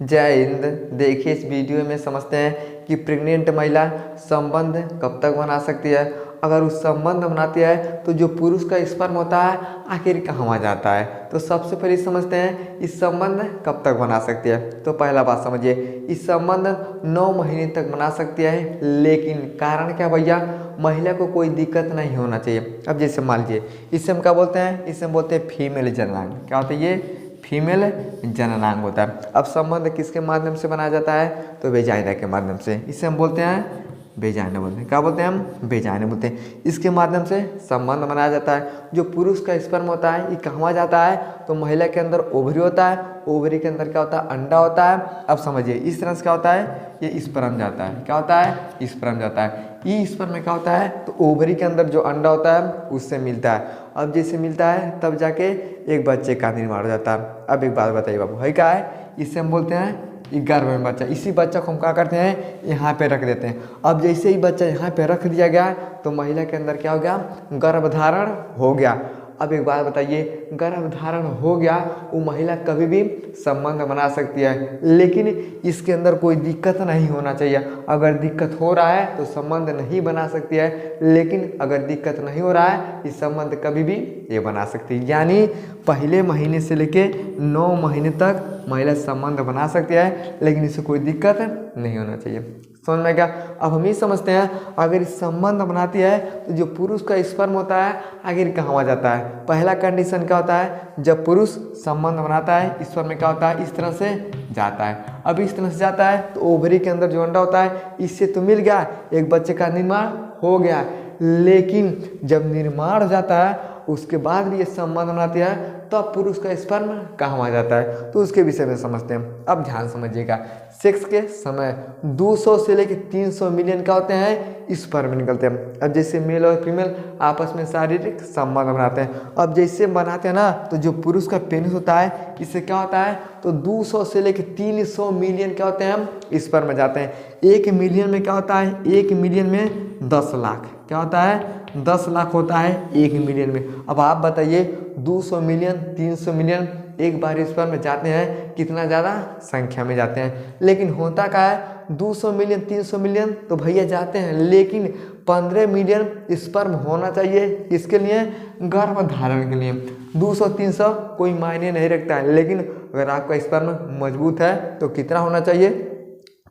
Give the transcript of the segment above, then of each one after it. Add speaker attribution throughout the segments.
Speaker 1: जय हिंद। देखिए इस वीडियो में समझते हैं कि प्रेग्नेंट महिला संबंध कब तक बना सकती है। अगर उस संबंध बनाती है तो जो पुरुष का स्पर्म होता है आखिर कहाँ जाता है। तो सबसे पहले समझते हैं इस संबंध कब तक बना सकती है। तो पहला बात समझिए, इस संबंध 9 महीने तक बना सकती है, लेकिन कारण क्या भैया, महिला को कोई दिक्कत नहीं होना चाहिए। अब जैसे मान लीजिए इसे हम क्या बोलते हैं, इसे हम बोलते हैं फीमेल जननांग। क्या होता है ये? फीमेल जननांग होता है। अब संबंध किसके माध्यम से बनाया जाता है? तो वेजाइना के माध्यम से। इसे हम बोलते हैं वेजाइना बोलते हैं। क्या बोलते हैं हम? वेजाइना बोलते हैं। इसके माध्यम से संबंध बनाया जाता है। जो पुरुष का स्पर्म होता है ये कहाँ जाता है? तो महिला के अंदर ओवरी होता है, ओवरी के अंदर क्या होता है? अंडा होता है। अब समझिए इस तरह से क्या होता है, ये स्पर्म जाता है। क्या होता है? स्पर्म जाता है। ये स्पर्म में क्या होता है? तो ओवरी के अंदर जो अंडा होता है उससे मिलता है। अब जैसे मिलता है तब जाके एक बच्चे का निर्माण हो जाता है। अब एक बात बताइए बाबू, है क्या है? इसे हम बोलते हैं गर्भ में बच्चा। इसी बच्चा को हम क्या करते हैं? यहाँ पे रख देते हैं। अब जैसे ही बच्चा यहाँ पे रख दिया गया तो महिला के अंदर क्या हो गया? गर्भधारण हो गया। अब एक बात बताइए, गर्भधारण हो गया, वो महिला कभी भी संबंध बना सकती है, लेकिन इसके अंदर कोई दिक्कत नहीं होना चाहिए। अगर दिक्कत हो रहा है तो संबंध नहीं बना सकती है, लेकिन अगर दिक्कत नहीं हो रहा है इस संबंध कभी भी ये बना सकती है। यानी पहले महीने से लेके 9 महीने तक महिला संबंध बना सकती है, लेकिन इसे कोई दिक्कत नहीं होना चाहिए। समझ में क्या? अब हम ये समझते हैं, अगर इस संबंध बनाती है तो जो पुरुष का स्पर्म होता है आखिर कहाँ जाता है? पहला कंडीशन क्या होता है? जब पुरुष संबंध बनाता है स्पर्म में क्या होता है? इस तरह से जाता है। अब इस तरह से जाता है तो ओवरी के अंदर जो अंडा होता है इससे तो मिल गया, एक बच्चे का निर्माण हो गया, लेकिन जब निर्माण हो जाता है उसके बाद भी ये संबंध बनाती है तब पुरुष का स्पर्म कहाँ जाता है, तो उसके विषय में समझते हैं। अब ध्यान समझिएगा, सेक्स के समय 200 से लेकर 300 मिलियन क्या होते हैं? स्पर्म निकलते हैं। अब जैसे मेल और फीमेल आपस में शारीरिक संबंध बनाते हैं, अब जैसे बनाते हैं ना तो जो पुरुष का पेनिस होता है इससे क्या होता है? तो 200 से लेकर 300 मिलियन क्या होते हैं? हम स्पर्म जाते हैं। 1 मिलियन में क्या होता है? 1 मिलियन में 10 लाख। क्या होता है? 10 लाख होता है 1 मिलियन में। अब आप बताइए 200 मिलियन 300 मिलियन एक बार स्पर्म में जाते हैं, कितना ज़्यादा संख्या में जाते हैं। लेकिन होता क्या है? 200 मिलियन 300 मिलियन तो भैया जाते हैं, लेकिन 15 मिलियन स्पर्म होना चाहिए। इसके लिए गर्भधारण के लिए 200-300 कोई मायने नहीं रखता है, लेकिन अगर आपका स्पर्म मजबूत है तो कितना होना चाहिए?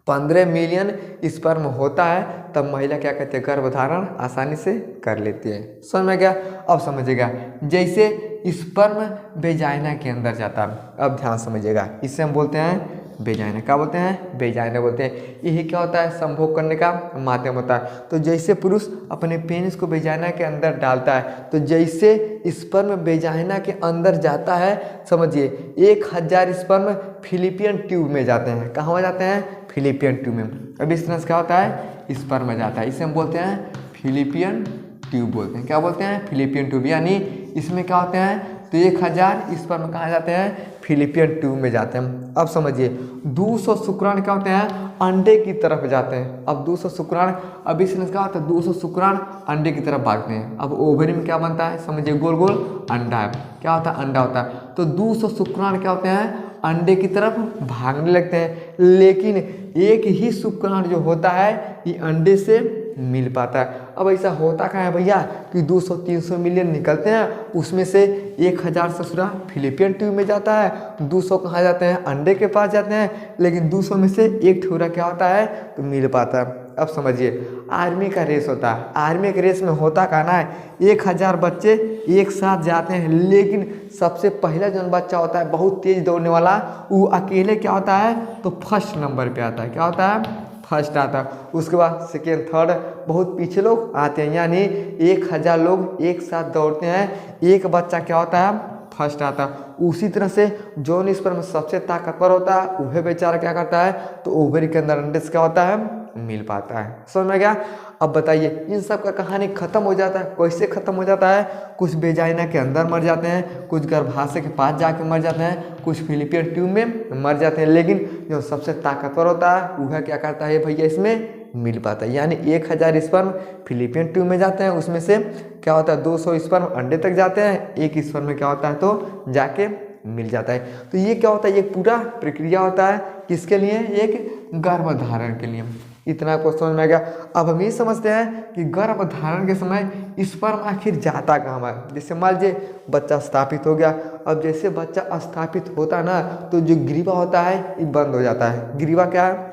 Speaker 1: 15 मिलियन स्पर्म होता है, तब महिला क्या कहते हैं? गर्भधारण आसानी से कर लेती है। समझ में गया? अब समझिएगा, जैसे स्पर्म वेजाइना के अंदर जाता है, अब ध्यान समझिएगा, इसे हम बोलते हैं वेजाइना। क्या बोलते हैं? वेजाइना बोलते हैं। यही क्या होता है? संभोग करने का माध्यम होता है। तो जैसे पुरुष अपने पेनिस को वेजाइना के अंदर डालता है, तो जैसे स्पर्म वेजाइना के अंदर जाता है, समझिए 1000 स्पर्म फिलिपियन ट्यूब में जाते हैं। कहाँ जाते हैं? फिलिपियन ट्यूब में। अब इस तरह से क्या होता है? स्पर्म में जाता है, इसे हम बोलते हैं फिलिपियन ट्यूब बोलते हैं। क्या बोलते हैं? Philippian tube. यानी इसमें क्या होते हैं? तो 1000 स्पर्म कहाँ जाते हैं? फिलिपियन ट्यूब में जाते हैं। अब समझिए 200 शुक्राणु क्या होते हैं? अंडे की तरफ जाते हैं। अब 200 शुक्राणु, अब इसमें क्या होता है? 200 शुक्राणु अंडे की तरफ भागते हैं। अब ओवरी में क्या बनता है? समझिए गोल गोल अंडा है। क्या होता है? अंडा होता है। तो 200 शुक्राणु क्या होते हैं? अंडे की तरफ भागने लगते हैं, लेकिन एक ही शुक्राणु जो होता है ये अंडे से मिल पाता है। अब ऐसा होता क्या है भैया कि 200-300 मिलियन निकलते हैं, उसमें से 1000 ससुरा फिलिपियन ट्यूब में जाता है, 200 कहाँ जाते हैं? अंडे के पास जाते हैं, लेकिन 200 में से एक ठोरा क्या होता है? तो मिल पाता है। अब समझिए आर्मी का रेस होता है, आर्मी के रेस में होता क्या ना है? 1000 बच्चे एक साथ जाते हैं, लेकिन सबसे पहला जो बच्चा होता है बहुत तेज दौड़ने वाला, वो अकेले क्या होता है? तो फर्स्ट नंबर पे आता है। क्या होता है? फर्स्ट आता है। उसके बाद सेकेंड थर्ड बहुत पीछे लोग आते हैं, यानी 1000 लोग एक साथ दौड़ते हैं, एक बच्चा क्या होता है? फर्स्ट आता है। उसी तरह से जो स्पर्म सबसे ताकतवर होता है वह बेचारा क्या करता है? तो ओवरी के अंदर अंडे से क्या होता है? मिल पाता है। समझ में गया? अब बताइए इन सब का कहानी खत्म हो जाता है। कैसे खत्म हो जाता है? कुछ वेजाइना के अंदर मर जाते हैं, कुछ गर्भाशय के पास जाके मर जाते हैं, कुछ फिलिपियन ट्यूब में मर जाते हैं, लेकिन जो सबसे ताकतवर होता है वह क्या करता है भैया? इसमें मिल पाता है। यानी 1000 स्पर्म फिलिपियन ट्यूब में जाते हैं, उसमें से क्या होता है? 200 स्पर्म अंडे तक जाते हैं, एक स्पर्म में क्या होता है? तो जाके मिल जाता है। तो ये क्या होता है, ये पूरा प्रक्रिया होता है किसके लिए, एक गर्भधारण के लिए। इतना आपको समझ में आ गया। अब हम ये समझते हैं कि गर्भधारण के समय स्पर्म आखिर जाता कहाँ है। जैसे मान लीजिए बच्चा स्थापित हो गया, अब जैसे बच्चा स्थापित होता है ना, तो जो ग्रीवा होता है ये बंद हो जाता है। ग्रीवा क्या है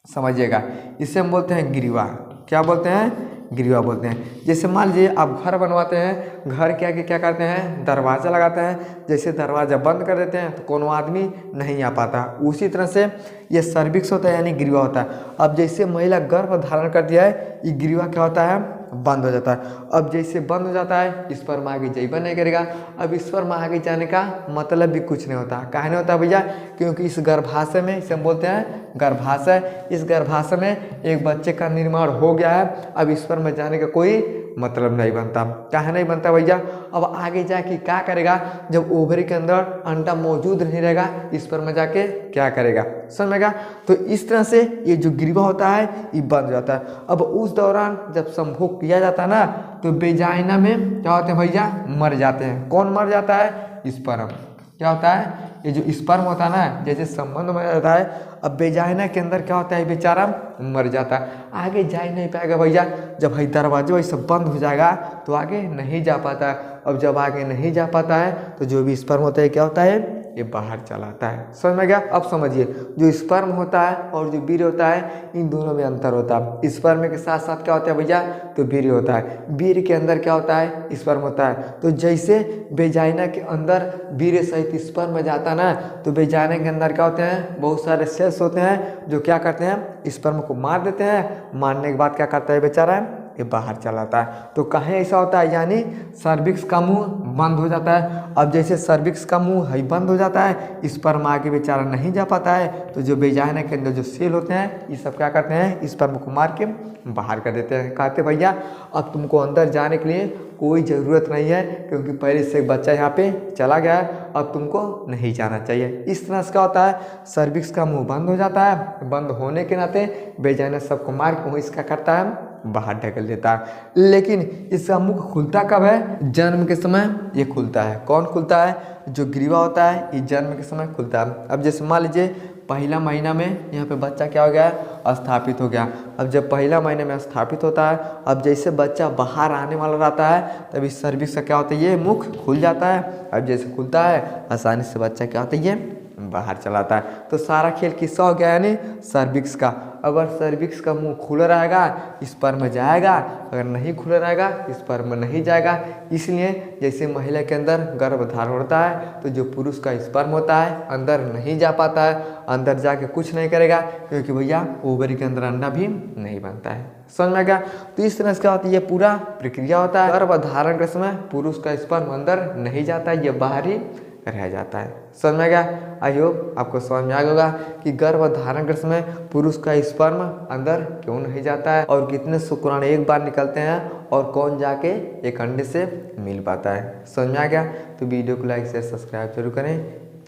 Speaker 1: समझिएगा, इसे हम बोलते हैं ग्रीवा। क्या बोलते हैं, ग्रीवा बोलते हैं। जैसे मान लीजिए आप घर बनवाते हैं, घर क्या करते हैं, दरवाज़ा लगाते हैं। जैसे दरवाज़ा बंद कर देते हैं तो कोनो आदमी नहीं आ पाता। उसी तरह से ये सर्विक्स होता है, यानी ग्रीवा होता है। अब जैसे महिला गर्भ धारण कर दिया है, ये ग्रीवा क्या होता है, बंद हो जाता है। अब जैसे बंद हो जाता है, स्पर्म आगे जाइबा नहीं करेगा। अब स्पर्म आगे जाने का मतलब भी कुछ नहीं होता। काहे नहीं होता भैया, क्योंकि इस गर्भाशय में, इसे हम बोलते हैं गर्भाशय, इस गर्भाशय में एक बच्चे का निर्माण हो गया है। अब स्पर्म में जाने का कोई मतलब नहीं बनता। काहे नहीं बनता भैया, अब आगे जाके क्या करेगा, जब ओवरी के अंदर अंडा मौजूद नहीं रहेगा, स्पर्म में जाके क्या करेगा, समझेगा। तो इस तरह से ये जो ग्रीवा होता है ये बंद हो जाता है। अब उस दौरान जब संभोग किया जाता है ना, तो वेजाइना में क्या होते हैं भैया, मर जाते हैं। कौन मर जाता है, स्पर्म। क्या होता है, ये जो स्पर्म होता है ना, जैसे संबंध में रहता है, अब वेजाइना के अंदर क्या होता है, बेचारा मर जाता है, आगे जा ही नहीं पाएगा भैया। जब भाई दरवाजा वैसे बंद हो जाएगा तो आगे नहीं जा पाता है। अब जब आगे नहीं जा पाता है तो जो भी स्पर्म होता है क्या होता है, ये बाहर चला आता है। समझ में गया। अब समझिए, जो स्पर्म होता है और जो वीर्य होता है, इन दोनों में अंतर होता है। स्पर्म के साथ साथ क्या होता है भैया, तो वीर्य होता है। वीर्य के अंदर क्या होता है, स्पर्म होता है। तो जैसे वेजाइना के अंदर वीर्य सहित स्पर्म में जाता ना, तो वेजाइना के अंदर क्या होते हैं, बहुत सारे सेल्स होते हैं जो क्या करते हैं, स्पर्म को मार देते हैं। मारने के बाद क्या करता है बेचारा, ये बाहर चलाता है। तो कहीं ऐसा होता है, यानी सर्विक्स का मुंह बंद हो जाता है। अब जैसे सर्विक्स का मुंह है बंद हो जाता है, स्पर्म आगे बेचारा नहीं जा पाता है, तो जो वेजाइना के अंदर जो सेल होते हैं, ये सब क्या करते हैं, स्पर्म को मार के बाहर कर देते हैं। कहते भैया अब तुमको अंदर जाने के लिए कोई ज़रूरत नहीं है, क्योंकि पहले से एक बच्चा यहाँ पे चला गया है, अब तुमको नहीं जाना चाहिए। इस तरह से क्या होता है, सर्विक्स का मुंह बंद हो जाता है। बंद होने के नाते वेजाइना सबको मार के वहीं इसका करता है, बाहर ढकेल देता है। लेकिन इसका मुख खुलता कब है, जन्म के समय ये खुलता है। कौन खुलता है, जो ग्रीवा होता है ये जन्म के समय खुलता है। अब जैसे मान लीजिए पहला महीना में यहाँ पे बच्चा क्या हो गया, स्थापित हो गया। अब जब पहला महीने में स्थापित होता है, अब जैसे बच्चा बाहर आने वाला रहता है, तब इस सर्विक्स का क्या होता है, ये मुख खुल जाता है। अब जैसे खुलता है, आसानी से बच्चा क्या होता है, ये बाहर चलाता है। तो सारा खेल किसका हो गया, यानी सर्विक्स का। अगर सर्विक्स का मुंह खुला रहेगा, स्पर्म जाएगा, अगर नहीं खुला रहेगा, स्पर्म नहीं जाएगा। इसलिए जैसे महिला के अंदर गर्भधारण होता है, तो जो पुरुष का स्पर्म होता है अंदर नहीं जा पाता है, अंदर जाके कुछ नहीं करेगा, क्योंकि भैया ओवरी के अंदर अंडा भी नहीं बनता है। समझ में गया। तो इस तरह से क्या होता है, ये पूरा प्रक्रिया होता है। गर्भधारण के समय पुरुष का स्पर्म अंदर नहीं जाता है, ये बाहर ही रह जाता है। समझ में गया। आई होप आपको समझ में आ गया होगा कि गर्भधारण के समय पुरुष का स्पर्म अंदर क्यों नहीं जाता है, और कितने शुक्राणु एक बार निकलते हैं, और कौन जाके एक अंडे से मिल पाता है। समझ में आ गया। तो वीडियो को लाइक शेयर सब्सक्राइब जरूर करें।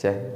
Speaker 1: जय हिंद।